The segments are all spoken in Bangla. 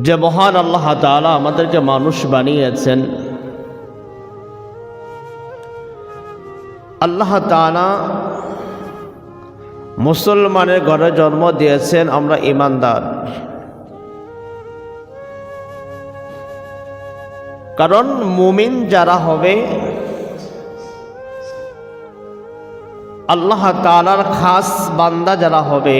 যে মহান আল্লাহ তাআলা আমাদেরকে মানুষ বানিয়েছেন, আল্লাহ তাআলা মুসলমানের ঘরে জন্ম দিয়েছেন। আমরা ঈমানদার, কারণ মুমিন যারা হবে আল্লাহ তাআলার খাস বান্দা যারা হবে,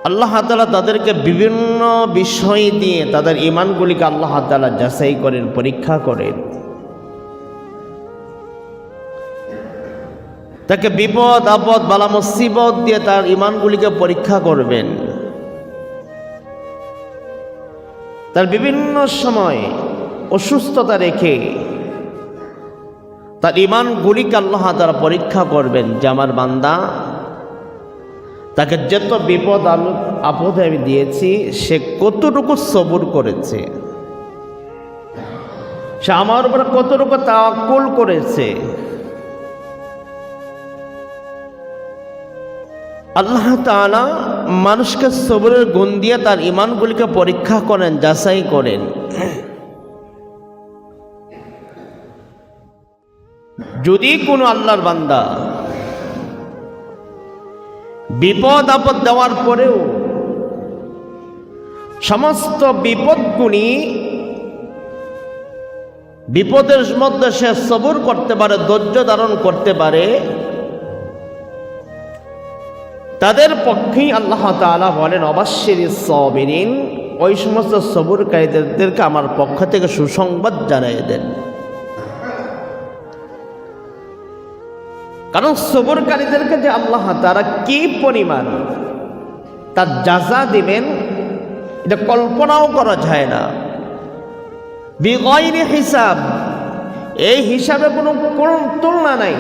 আল্লাহ তাআলা তাদেরকে বিভিন্ন বিষয় দিয়ে তাদের ঈমানগুলিকে আল্লাহ তাআলা যাচাই করেন, পরীক্ষা করেন। তাকে বিপদ আপদ বালা মুসিবত দিয়ে তার ঈমানগুলিকে পরীক্ষা করবেন। তার বিভিন্ন সময় অসুস্থতা রেখে তার ঈমানগুলিকে আল্লাহ তাআলা পরীক্ষা করবেন যে আমার বান্দা, তাকে যত বিপদ আপদে আমি দিয়েছি সে কতটুকু সবর করেছে, সে আমার উপরে কতটুকু তাওয়াক্কুল করেছে। আল্লাহ তাআলা মানুষকে সবরের গুণ দিয়ে তার ঈমানগুলিকে পরীক্ষা করেন, যাচাই করেন। যদি কোনো আল্লাহর বান্দা বিপদ আপদ দেওয়ার পরেও সমস্ত বিপদগুলি বিপদের মধ্যে সে সবর করতে পারে, ধৈর্য ধারণ করতে পারে, তাদের পক্ষেই আল্লাহ তাআলা বলেন অবাশশিরিস সাবিরিন, ওই সমস্ত সবরকারীদেরকে আমার পক্ষ থেকে সুসংবাদ জানিয়ে দেন। কারণ সবরকারীদেরকে যে আল্লাহ তাআলা কি পরিমাণ তার জাযা দিবেন এটা কল্পনাও করা যায় না। বিগয়রি হিসাব, এই হিসাবে কোনো তুলনা নাই,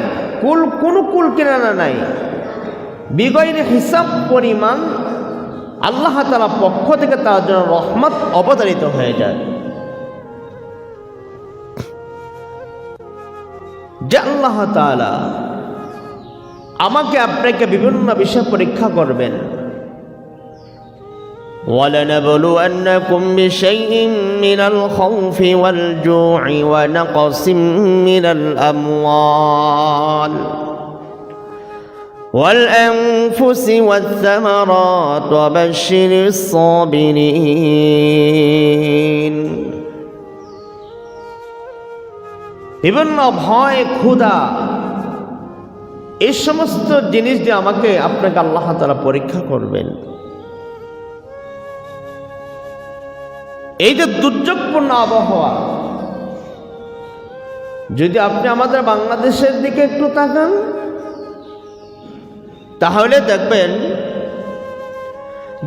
কোনো কুল কিনারা নাই। বিগয়রি হিসাব পরিমাণ আল্লাহ তাআলা পক্ষ থেকে তার জন্য রহমত অবতারিত হয়ে যায়। যে আল্লাহ তাআলা আমাকে আপনাকে বিভিন্ন বিষয় পরীক্ষা করবেন। وَلَنَبْلُوَنَّكُمْ بِشَيْءٍ مِّنَ الْخَوْفِ وَالْجُوعِ وَنَقْصٍ مِّنَ الْأَمْوَالِ وَالْأَنفُسِ وَالثَّمَرَاتِ وَبَشِّرِ الصَّابِرِينَ। বিভিন্ন ভয়, ক্ষুধা, এই সমস্ত জিনিস দিয়ে আমাকে আপনাকে আল্লাহ তাআলা পরীক্ষা করবেন। এই যে দুর্যোগপূর্ণ আবহাওয়া, যদি আপনি আমাদের বাংলাদেশের দিকে একটু তাকান তাহলে দেখবেন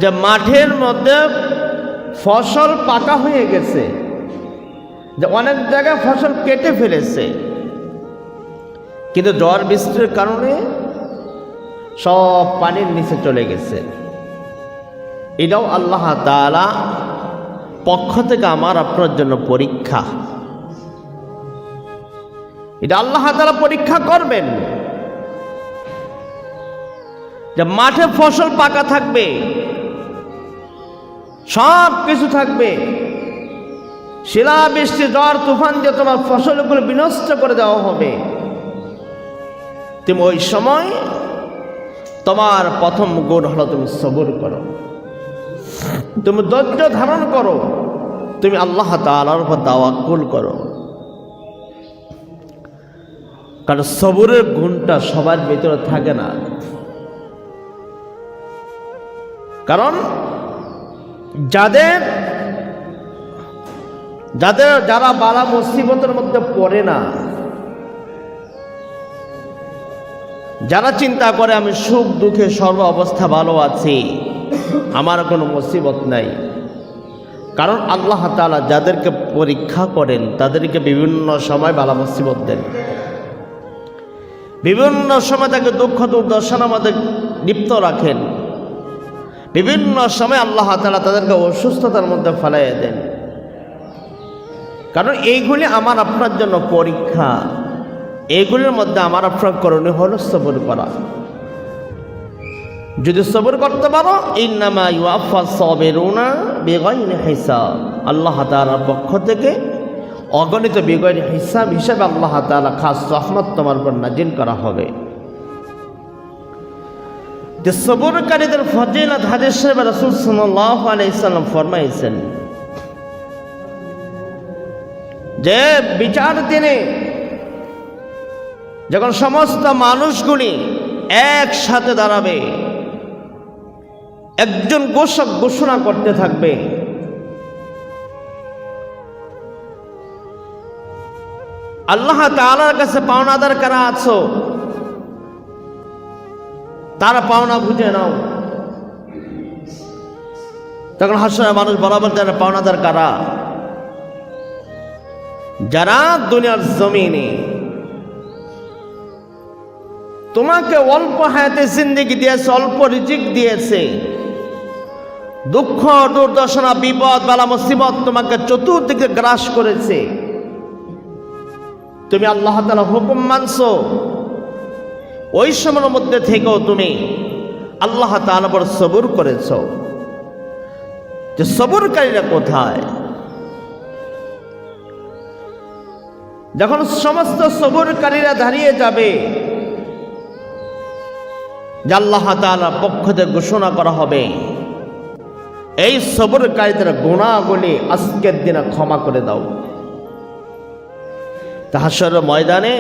যে মাঠের মধ্যে ফসল পাকা হয়ে গেছে, যে অনেক জায়গায় ফসল কেটে ফেলেছে, কিন্তু ঝড় বৃষ্টির কারণে সব পানির নিচে চলে গেছে। এটাও আল্লাহ তাআলা পক্ষ থেকে আমার আপনার জন্য পরীক্ষা। এটা আল্লাহ তাআলা পরীক্ষা করবেন যে মাঠে ফসল পাকা থাকবে, সব কিছু থাকবে, শিলা বৃষ্টি ঝড় তুফান দিয়ে তোমার ফসলগুলো বিনষ্ট করে দেওয়া হবে। তুমি ওই সময় তোমার প্রথম গুণ হলো তুমি সবর করো, তুমি ধৈর্য ধারণ করো, তুমি আল্লাহ তাআলার উপর তাওয়াক্কুল করো। কারণ সবরের গুণটা সবার ভিতরে থাকে না। কারণ যারা বালা মুসিবতের মধ্যে পড়ে না, যারা চিন্তা করে আমি সুখ দুঃখে সর্ব অবস্থা ভালো আছি, আমার কোনো মুসিবত নাই, কারণ আল্লাহ তাআলা যাদেরকে পরীক্ষা করেন তাদেরকে বিভিন্ন সময় বালা মুসিবত দেন, বিভিন্ন সময় তাকে দুঃখ দুর্দশার মধ্যে লিপ্ত রাখেন, বিভিন্ন সময় আল্লাহ তাআলা তাদেরকে অসুস্থতার মধ্যে ফেলাইয়া দেন। কারণ এইগুলি আমার আপনার জন্য পরীক্ষা। এইগুলির মধ্যে আমার আপনার করণীয় হলো সবর করা। যদি সবর করতে পারো, ইন্নামা ইউআফাস সাবিরুনা বিগাইরি হিসাব, আল্লাহ তাআলার পক্ষ থেকে অগণিত বিগাইরি হিসাব হিসাবে আল্লাহ তাআলা খাস রহমত তোমার উপর নাজিল করা হবে। যে সবরকারীদের ফজিলত হাদিস শরীফে রাসূল সাল্লাল্লাহু আলাইহি সাল্লাম ফরমাইছেন যে বিচার দিনে যখন সমস্ত মানুষগুলি একসাথে দাঁড়াবে, একজন ঘোষক ঘোষণা করতে থাকবে, আল্লাহ তাআলার কাছে পাওনাদার কারা আছো তারা পাওনা বুঝে নাও। তখন হাসরে মানুষ বরাবর যারা পাওনাদার কারা, যারা দুনিয়ার জমিনে তোমাকে অল্প হায়াতে জিন্দেগি দিয়েছে, অল্প রিজিক দিয়েছে, দুঃখ দুর্দশা বিপদ বালা মুসিবত তোমাকে চতুর্দিকে গ্রাস করেছে, তুমি আল্লাহ তাআলার হুকুম মানছো, ওই সময়ের মধ্যে থেকেও তুমি আল্লাহ তাআলার উপর সবর করেছো। যে সবরকারীরা কোথায়? যখন সমস্ত সবরকারীরা দাঁড়িয়ে যাবে, যে আল্লাহ তাআলার পক্ষ থেকে ঘোষণা করা হবে, এই সবরকারীদের গুনাহগুলি আজকের দিনে ক্ষমা করে দাও। হাশরের ময়দানে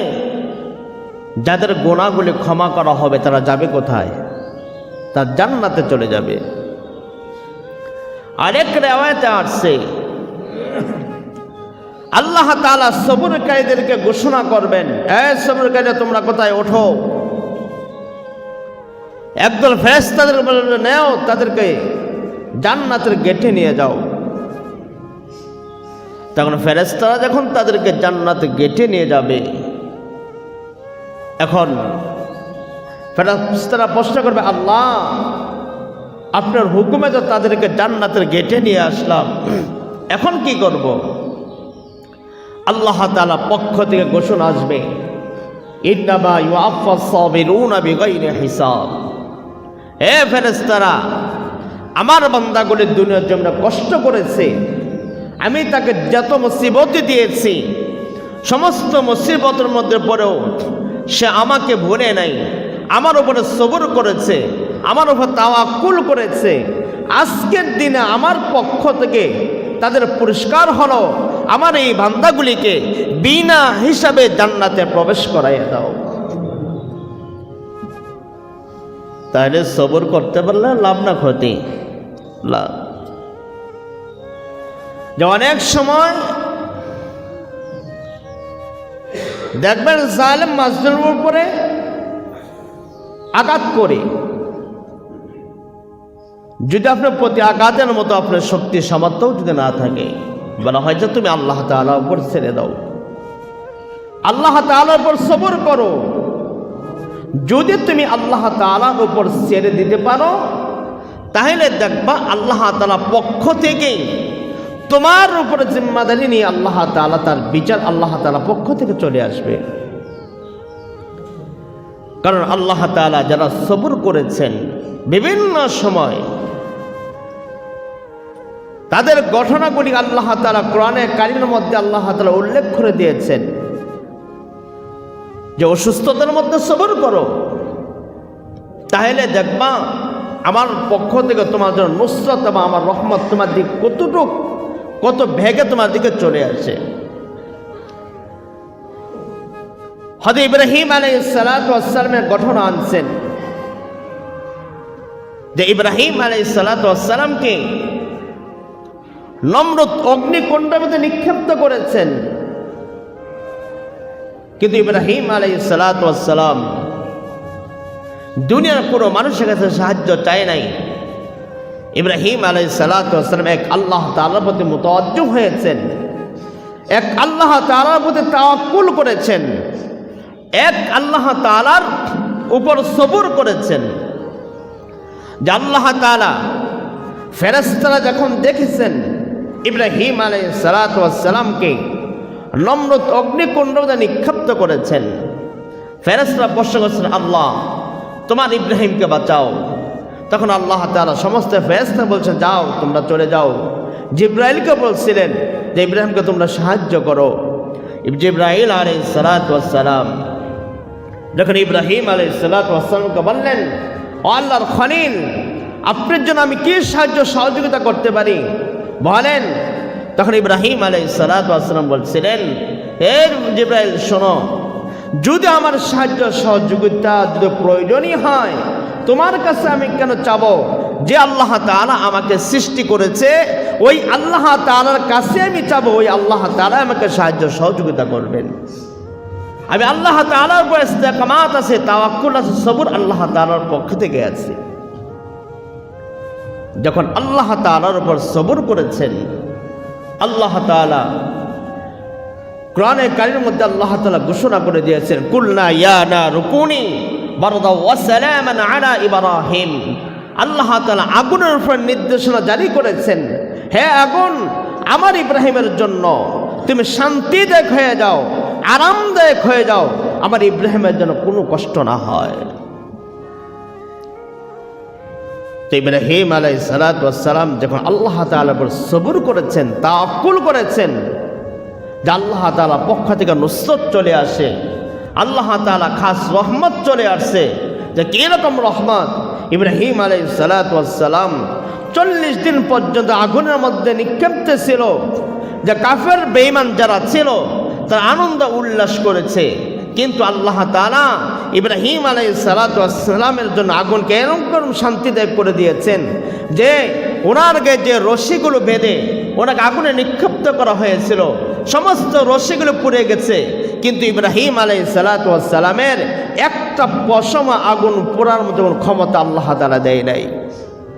যাদের গুনাহগুলি ক্ষমা করা হবে তারা যাবে কোথায়? তার জান্নাতে চলে যাবে। আরেক রিওয়ায়াতে আসছে আল্লাহ তাআলা সবরকারীদেরকে ঘোষণা করবেন, এই সবরকারীরা তোমরা কোথায় ওঠো। একদল ফেরেশতাদের বলবে নেও তাদেরকে জান্নাতের গেটে নিয়ে যাও। তখন ফেরেশতারা যখন তাদেরকে জান্নাতের গেটে নিয়ে যাবে, এখন ফেরেশতারা প্রশ্ন করবে, আল্লাহ আপনার হুকুমে তো তাদেরকে জান্নাতের গেটে নিয়ে আসলাম, এখন কি করব? আল্লাহ তাআলা পক্ষ থেকে ঘোষণা আসবে, ইন্নামা ইউআফাস সাবিরুনা বিগাইরি হিসাব। হে ফেরেশতারা, আমার বান্দাগুলি দুনিয়ার জন্য কষ্ট করেছে, আমি তাকে যত মুসিবত দিয়েছি, সমস্ত মুসিবতের মধ্যে পড়েও সে আমাকে ভুলে নাই, আমার উপরে সবর করেছে, আমার উপর তাওয়াক্কুল করেছে। আজকের দিনে আমার পক্ষ থেকে তাদের পুরস্কার হলো আমার এই বান্দাগুলিকে বিনা হিসাবে জান্নাতে প্রবেশ করাইয়া দাও। তাহলে সবর করতে পারলে লাভ না ক্ষতি? লাভ। যে অনেক সময় দেখবেন জালেম মাজলুমের উপরে আঘাত করে, যদি আপনার প্রতি আঘাতের মতো আপনার শক্তি সামর্থ্য যদি না থাকে, বলা হয় যে তুমি আল্লাহ তাআলার উপর ছেড়ে দাও, আল্লাহ তাআলার উপর সবর করো। যদি তুমি আল্লাহ তাআলার উপর ছেড়ে দিতে পারো, তাহলে দেখবা আল্লাহ তাআলার পক্ষ থেকেই তোমার উপরে জিম্মাদারি নিয়ে আল্লাহ তাআলা তার বিচার আল্লাহ তাআলার পক্ষ থেকে চলে আসবে। কারণ আল্লাহ তাআলা যারা সবর করেছেন বিভিন্ন সময়, তাদের ঘটনাগুলি আল্লাহ তাআলা কোরআনে কারীমের মধ্যে আল্লাহ তাআলা উল্লেখ করে দিয়েছেন যে অসুস্থতার মধ্যে সবর করো, তাহলে দেখবা আমার পক্ষ থেকে তোমার জন্য নুসরত এবং আমার রহমত তোমার দিকে কত ভেগে তোমার দিকে চলে আসে। হযরত ইব্রাহিম আলাইহিস সালাতু ওয়াস সালামের ঘটনা আনছেন যে ইব্রাহিম আলাইহিস সালাতু ওয়াস সালামকে নমরুদ অগ্নিকুণ্ডের মধ্যে নিক্ষিপ্ত করেছেন, কিন্তু ইব্রাহিম আলাইহিস সালাতু ওয়াস সালাম দুনিয়ার কোনো মানুষের কাছে সাহায্য চায় নাই। ইব্রাহিম আলাইহিস সালাতু ওয়াস সালাম এক আল্লাহ তাআলার প্রতি মুতাওয়াজ্জিহ হয়েছেন, এক আল্লাহ তাআলার প্রতি তাওয়াক্কুল করেছেন, এক আল্লাহ তাআলার উপর সবর করেছেন। যে আল্লাহ তাআলা ফেরেশতারা যখন দেখেছেন ইব্রাহিম আলাইহিস সালাতু ওয়াস সালামকে নমরুদ অগ্নিকুণ্ডে নিক্ষিপ্ত করেছেন, ফেরেশতারা প্রশ্ন করেছেন, আল্লাহ তোমার ইব্রাহিমকে বাঁচাও। তখন আল্লাহ তাআলা সমস্ত ফেরেশতা বলছেন যাও তোমরা চলে যাও। জিবরাইলকে বলছিলেন যে ইব্রাহিমকে তোমরা সাহায্য করো। জিবরাইল আলাইহিস সালাতু ওয়াস সালাম যখন ইব্রাহিম আলাইহিস সালাতু ওয়াস সালামকে বললেন, ও আল্লাহর খলিল, আপনার জন্য আমি কি সাহায্য সহযোগিতা করতে পারি বলেন। তখন ইব্রাহিম আলাইহিস সালাতু ওয়াস সালাম বলছিলেন, হে জিবরাইল শোনো, যদি আমার সাহায্য সহযোগিতা যদি প্রয়োজনই হয় তোমার কাছে আমি কেন চাবো? যে আল্লাহ তাআলা আমাকে সৃষ্টি করেছে ওই আল্লাহ তাআলার কাছে আমি চাবো, ওই আল্লাহ তাআলা আমাকে সাহায্য সহযোগিতা করবেন। আমি আল্লাহ তাআলার উপর ইস্তেকামাত আছে, তাওয়াক্কুল আছে, সবর আল্লাহ তাআলার পক্ষ থেকে আছে। যখন আল্লাহ তাআলার উপর সবর করেছেন, আল্লাহ তাআলা কোরআনে কারীমের মধ্যে আল্লাহ তাআলা ঘোষণা করে দিয়েছেন, কুলনা ইয়া নারু কুনি বারদাও ওয়া সালামান আলা ইব্রাহিম। আল্লাহ তাআলা আগুনের উপর নির্দেশনা জারি করেছেন, হে আগুন, আমার ইব্রাহিমের জন্য তুমি শান্তিদায়ক হয়ে যাও, আরামদায়ক হয়ে যাও, আমার ইব্রাহিমের জন্য কোনো কষ্ট না হয়। তো ইব্রাহিম আলাইহিস সালাতু ওয়াস সালাম যখন আল্লাহ তাআলার উপর সবর করেছেন, তাওয়াক্কুল করেছেন, যে আল্লাহ তাআলা পক্ষ থেকে নুসরত চলে আসে, আল্লাহ তাআলা খাস রহমত চলে আসছে। যে কীরকম রহমত? ইব্রাহিম আলাইহিস সালাতু ওয়াস সালাম 40 দিন পর্যন্ত আগুনের মধ্যে নিক্ষিপ্ত ছিল। যে কাফের বেঈমান যারা ছিল তারা আনন্দ উল্লাস করেছে, কিন্তু আল্লাহ তাআলা ইব্রাহিম আলাইহিস সালাতু ওয়াস সালামের জন্য আগুনকে এরকম শান্তিদায়ক করে দিয়েছেন যে ওনার গায়ে যে রশিগুলো বেঁধে ওনাকে আগুনে নিক্ষিপ্ত করা হয়েছিল সমস্ত রশিগুলো পুড়ে গেছে, কিন্তু ইব্রাহিম আলাইহিস সালাতু ওয়াস সালামের একটা পশমা আগুন পোড়ার মতো ক্ষমতা আল্লাহ তাআলা দেয় নাই।